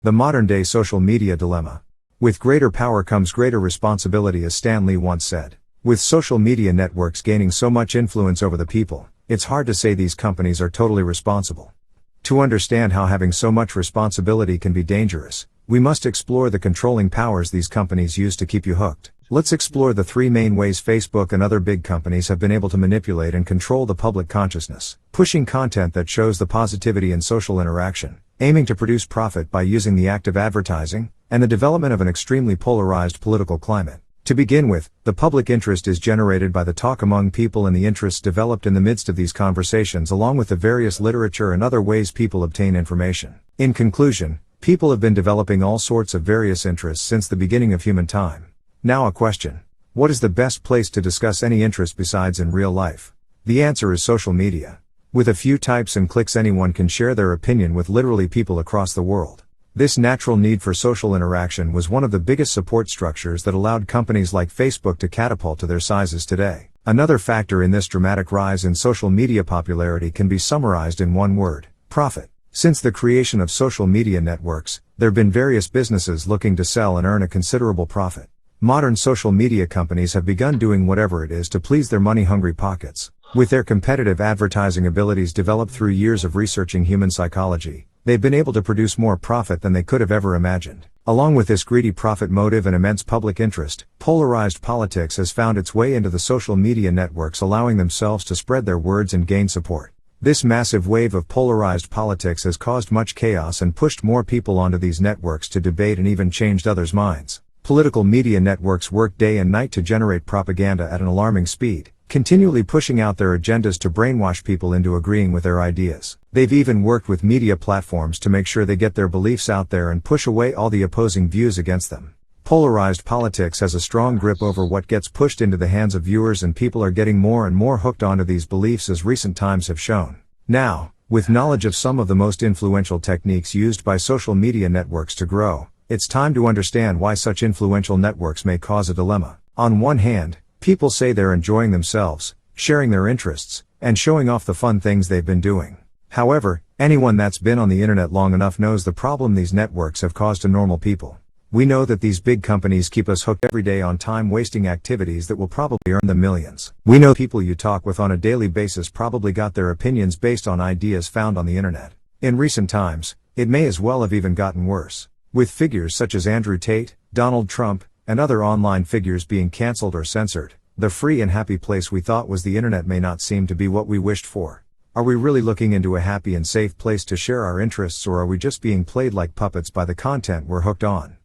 The modern-day social media dilemma. With greater power comes greater responsibility, as Stan Lee once said. With social media networks gaining so much influence over the people, it's hard to say these companies are totally responsible. To understand how having so much responsibility can be dangerous, we must explore the controlling powers these companies use to keep you hooked. Let's explore the three main ways Facebook and other big companies have been able to manipulate and control the public consciousness, pushing content that shows the positivity in social interaction, aiming to produce profit by using the act of advertising, and the development of an extremely polarized political climate. To begin with, the public interest is generated by the talk among people and the interests developed in the midst of these conversations, along with the various literature and other ways people obtain information. In conclusion, people have been developing all sorts of various interests since the beginning of human time. Now a question. What is the best place to discuss any interest besides in real life? The answer is social media. With a few types and clicks, anyone can share their opinion with literally people across the world. This natural need for social interaction was one of the biggest support structures that allowed companies like Facebook to catapult to their sizes today. Another factor in this dramatic rise in social media popularity can be summarized in one word: profit. Since the creation of social media networks, there have been various businesses looking to sell and earn a considerable profit. Modern social media companies have begun doing whatever it is to please their money-hungry pockets. With their competitive advertising abilities developed through years of researching human psychology, they've been able to produce more profit than they could have ever imagined. Along with this greedy profit motive and immense public interest, polarized politics has found its way into the social media networks, allowing themselves to spread their words and gain support. This massive wave of polarized politics has caused much chaos and pushed more people onto these networks to debate and even changed others' minds. Political media networks work day and night to generate propaganda at an alarming speed, continually pushing out their agendas to brainwash people into agreeing with their ideas. They've even worked with media platforms to make sure they get their beliefs out there and push away all the opposing views against them. Polarized politics has a strong grip over what gets pushed into the hands of viewers, and people are getting more and more hooked onto these beliefs, as recent times have shown. Now, with knowledge of some of the most influential techniques used by social media networks to grow, it's time to understand why such influential networks may cause a dilemma. On one hand, people say they're enjoying themselves, sharing their interests, and showing off the fun things they've been doing. However, anyone that's been on the internet long enough knows the problem these networks have caused to normal people. We know that these big companies keep us hooked every day on time-wasting activities that will probably earn them millions. We know people you talk with on a daily basis probably got their opinions based on ideas found on the internet. In recent times, it may as well have even gotten worse, with figures such as Andrew Tate, Donald Trump, and other online figures being cancelled or censored. The free and happy place we thought was the internet may not seem to be what we wished for. Are we really looking into a happy and safe place to share our interests, or are we just being played like puppets by the content we're hooked on?